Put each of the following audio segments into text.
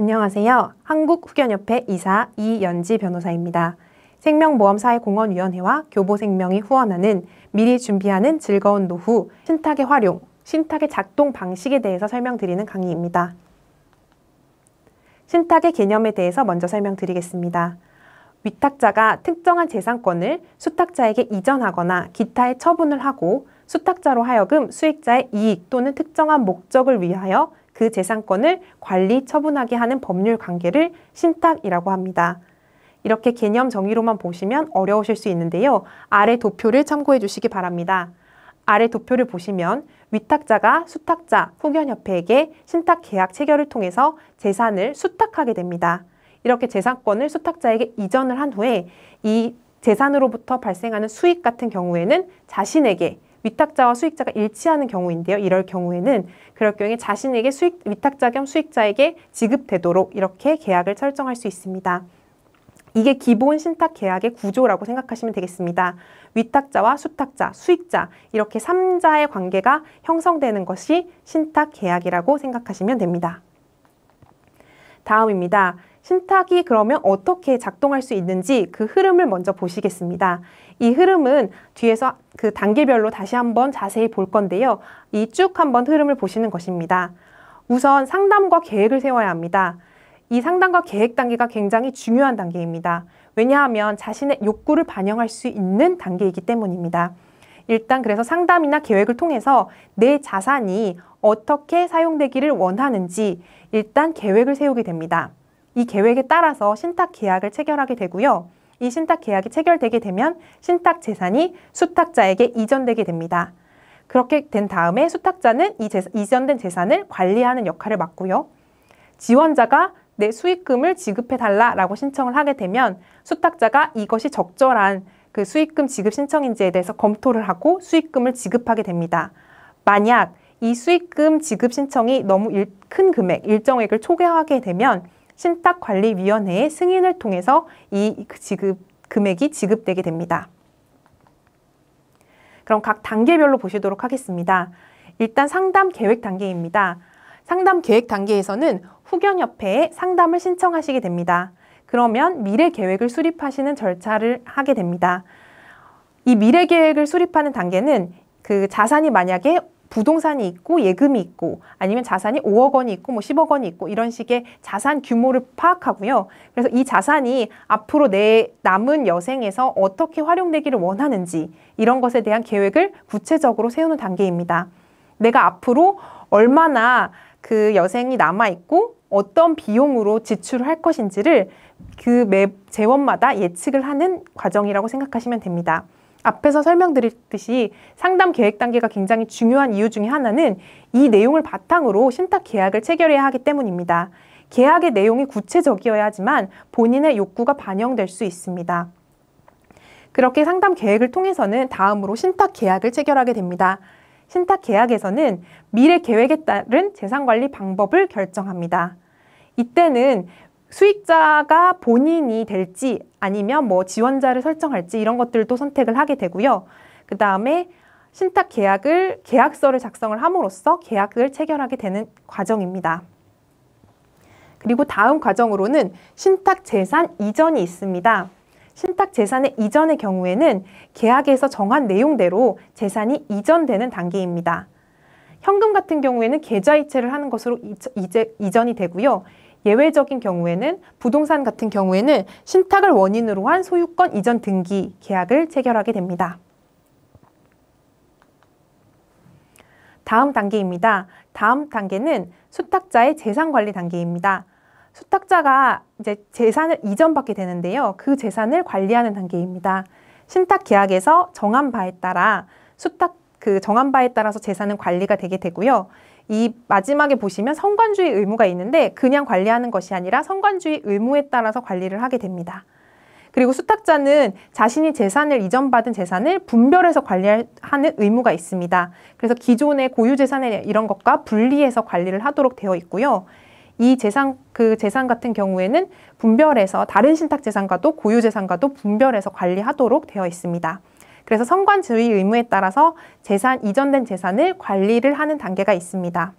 안녕하세요. 한국후견협회 이사 이연지 변호사입니다. 생명보험사회공헌위원회와 교보생명이 후원하는 미리 준비하는 즐거운 노후, 신탁의 활용, 신탁의 작동 방식에 대해서 설명드리는 강의입니다. 신탁의 개념에 대해서 먼저 설명드리겠습니다. 위탁자가 특정한 재산권을 수탁자에게 이전하거나 기타의 처분을 하고 수탁자로 하여금 수익자의 이익 또는 특정한 목적을 위하여 그 재산권을 관리, 처분하게 하는 법률 관계를 신탁이라고 합니다. 이렇게 개념 정의로만 보시면 어려우실 수 있는데요. 아래 도표를 참고해 주시기 바랍니다. 아래 도표를 보시면 위탁자가 수탁자, 후견협회에게 신탁계약 체결을 통해서 재산을 수탁하게 됩니다. 이렇게 재산권을 수탁자에게 이전을 한 후에 이 재산으로부터 발생하는 수익 같은 경우에는 자신에게 위탁자와 수익자가 일치하는 경우인데요. 이럴 경우에는 자신에게 위탁자 겸 수익자에게 지급되도록 이렇게 계약을 설정할 수 있습니다. 이게 기본 신탁 계약의 구조라고 생각하시면 되겠습니다. 위탁자와 수탁자, 수익자 이렇게 3자의 관계가 형성되는 것이 신탁 계약이라고 생각하시면 됩니다. 다음입니다. 신탁이 그러면 어떻게 작동할 수 있는지 그 흐름을 먼저 보시겠습니다. 이 흐름은 뒤에서 그 단계별로 다시 한번 자세히 볼 건데요. 이 쭉 한번 흐름을 보시는 것입니다. 우선 상담과 계획을 세워야 합니다. 이 상담과 계획 단계가 굉장히 중요한 단계입니다. 왜냐하면 자신의 욕구를 반영할 수 있는 단계이기 때문입니다. 일단 그래서 상담이나 계획을 통해서 내 자산이 어떻게 사용되기를 원하는지 일단 계획을 세우게 됩니다. 이 계획에 따라서 신탁 계약을 체결하게 되고요. 이 신탁 계약이 체결되게 되면 신탁 재산이 수탁자에게 이전되게 됩니다. 그렇게 된 다음에 수탁자는 이 이전된 재산을 관리하는 역할을 맡고요. 지원자가 내 수익금을 지급해달라라고 신청을 하게 되면 수탁자가 이것이 적절한 그 수익금 지급 신청인지에 대해서 검토를 하고 수익금을 지급하게 됩니다. 만약 이 수익금 지급 신청이 너무 큰 금액, 일정액을 초과하게 되면 신탁관리위원회의 승인을 통해서 이 금액이 지급되게 됩니다. 그럼 각 단계별로 보시도록 하겠습니다. 일단 상담 계획 단계입니다. 상담 계획 단계에서는 후견협회에 상담을 신청하시게 됩니다. 그러면 미래 계획을 수립하시는 절차를 하게 됩니다. 이 미래 계획을 수립하는 단계는 그 자산이 만약에 부동산이 있고 예금이 있고 아니면 자산이 5억 원이 있고 10억 원이 있고 이런 식의 자산 규모를 파악하고요. 그래서 이 자산이 앞으로 내 남은 여생에서 어떻게 활용되기를 원하는지 이런 것에 대한 계획을 구체적으로 세우는 단계입니다. 내가 앞으로 얼마나 그 여생이 남아있고 어떤 비용으로 지출을 할 것인지를 그 매 재원마다 예측을 하는 과정이라고 생각하시면 됩니다. 앞에서 설명드렸듯이 상담 계획 단계가 굉장히 중요한 이유 중에 하나는 이 내용을 바탕으로 신탁 계약을 체결해야 하기 때문입니다. 계약의 내용이 구체적이어야 하지만 본인의 욕구가 반영될 수 있습니다. 그렇게 상담 계획을 통해서는 다음으로 신탁 계약을 체결하게 됩니다. 신탁 계약에서는 미래 계획에 따른 재산관리 방법을 결정합니다. 이때는 수익자가 본인이 될지 아니면 지원자를 설정할지 이런 것들도 선택을 하게 되고요. 그 다음에 신탁 계약서를 작성을 함으로써 계약을 체결하게 되는 과정입니다. 그리고 다음 과정으로는 신탁 재산 이전이 있습니다. 신탁 재산의 이전의 경우에는 계약에서 정한 내용대로 재산이 이전되는 단계입니다. 현금 같은 경우에는 계좌이체를 하는 것으로 이전이 되고요. 예외적인 경우에는 부동산 같은 경우에는 신탁을 원인으로 한 소유권 이전 등기 계약을 체결하게 됩니다. 다음 단계입니다. 다음 단계는 수탁자의 재산관리 단계입니다. 수탁자가 이제 재산을 이전받게 되는데요. 그 재산을 관리하는 단계입니다. 신탁 계약에서 정한 바에 따라 정한 바에 따라서 재산은 관리가 되게 되고요. 이 마지막에 보시면 선관주의 의무가 있는데 그냥 관리하는 것이 아니라 선관주의 의무에 따라서 관리를 하게 됩니다. 그리고 수탁자는 자신이 재산을 이전받은 재산을 분별해서 관리하는 의무가 있습니다. 그래서 기존의 고유재산에 이런 것과 분리해서 관리를 하도록 되어 있고요. 이 재산 같은 경우에는 분별해서 다른 신탁 재산과도 고유재산과도 분별해서 관리하도록 되어 있습니다. 그래서 선관주의 의무에 따라서 이전된 재산을 관리를 하는 단계가 있습니다.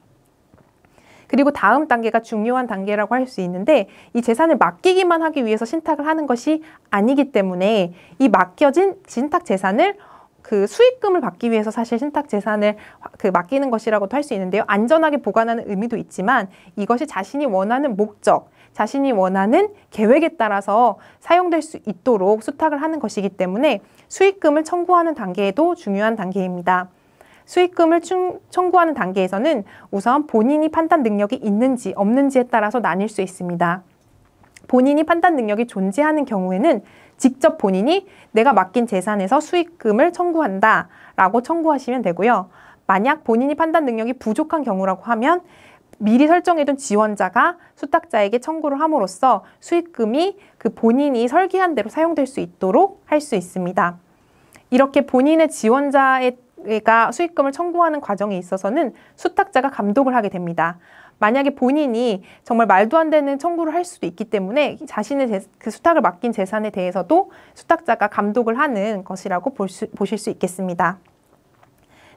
그리고 다음 단계가 중요한 단계라고 할 수 있는데 이 재산을 맡기기만 하기 위해서 신탁을 하는 것이 아니기 때문에 이 맡겨진 신탁 재산을 그 수익금을 받기 위해서 사실 신탁 재산을 맡기는 것이라고도 할 수 있는데요. 안전하게 보관하는 의미도 있지만 이것이 자신이 원하는 목적, 자신이 원하는 계획에 따라서 사용될 수 있도록 수탁을 하는 것이기 때문에 수익금을 청구하는 단계에도 중요한 단계입니다. 수익금을 청구하는 단계에서는 우선 본인이 판단 능력이 있는지 없는지에 따라서 나뉠 수 있습니다. 본인이 판단 능력이 존재하는 경우에는 직접 본인이 내가 맡긴 재산에서 수익금을 청구한다 라고 청구하시면 되고요. 만약 본인이 판단 능력이 부족한 경우라고 하면 미리 설정해둔 지원자가 수탁자에게 청구를 함으로써 수익금이 그 본인이 설계한 대로 사용될 수 있도록 할 수 있습니다. 이렇게 본인의 지원자가 수익금을 청구하는 과정에 있어서는 수탁자가 감독을 하게 됩니다. 만약에 본인이 정말 말도 안 되는 청구를 할 수도 있기 때문에 자신의 그 수탁을 맡긴 재산에 대해서도 수탁자가 감독을 하는 것이라고 보실 수 있겠습니다.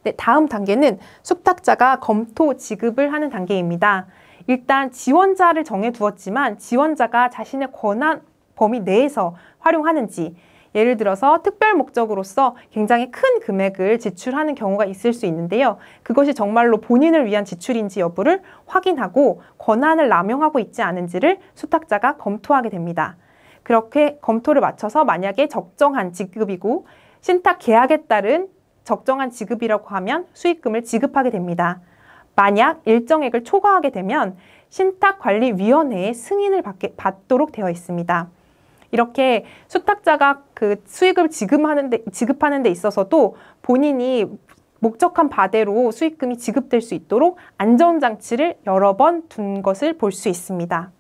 네, 다음 단계는 수탁자가 검토 지급을 하는 단계입니다. 일단 지원자를 정해두었지만 지원자가 자신의 권한 범위 내에서 활용하는지, 예를 들어서 특별 목적으로서 굉장히 큰 금액을 지출하는 경우가 있을 수 있는데요. 그것이 정말로 본인을 위한 지출인지 여부를 확인하고 권한을 남용하고 있지 않은지를 수탁자가 검토하게 됩니다. 그렇게 검토를 마쳐서 만약에 적정한 지급이고 신탁 계약에 따른 적정한 지급이라고 하면 수익금을 지급하게 됩니다. 만약 일정액을 초과하게 되면 신탁관리위원회의 승인을 받도록 되어 있습니다. 이렇게 수탁자가 그 수익을 지급하는 데 있어서도 본인이 목적한 바대로 수익금이 지급될 수 있도록 안전장치를 여러 번 둔 것을 볼 수 있습니다.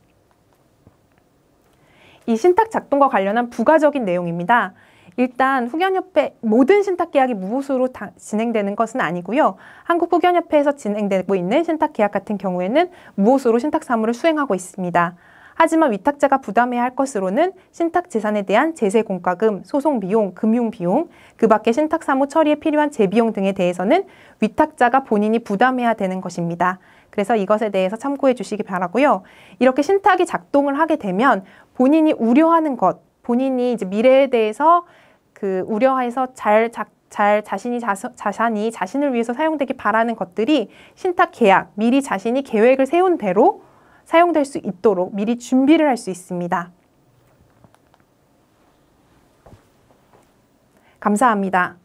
이 신탁 작동과 관련한 부가적인 내용입니다. 일단 후견협회 모든 신탁계약이 무보수로 진행되는 것은 아니고요. 한국후견협회에서 진행되고 있는 신탁계약 같은 경우에는 무보수로 신탁사무를 수행하고 있습니다. 하지만 위탁자가 부담해야 할 것으로는 신탁재산에 대한 제세공과금, 소송비용, 금융비용, 그 밖에 신탁사무 처리에 필요한 재비용 등에 대해서는 위탁자가 본인이 부담해야 되는 것입니다. 그래서 이것에 대해서 참고해 주시기 바라고요. 이렇게 신탁이 작동을 하게 되면 본인이 우려하는 것, 본인이 이제 미래에 대해서 우려해서 자신이 자산이 자신을 위해서 사용되기 바라는 것들이 신탁 계약, 미리 자신이 계획을 세운 대로 사용될 수 있도록 미리 준비를 할 수 있습니다. 감사합니다.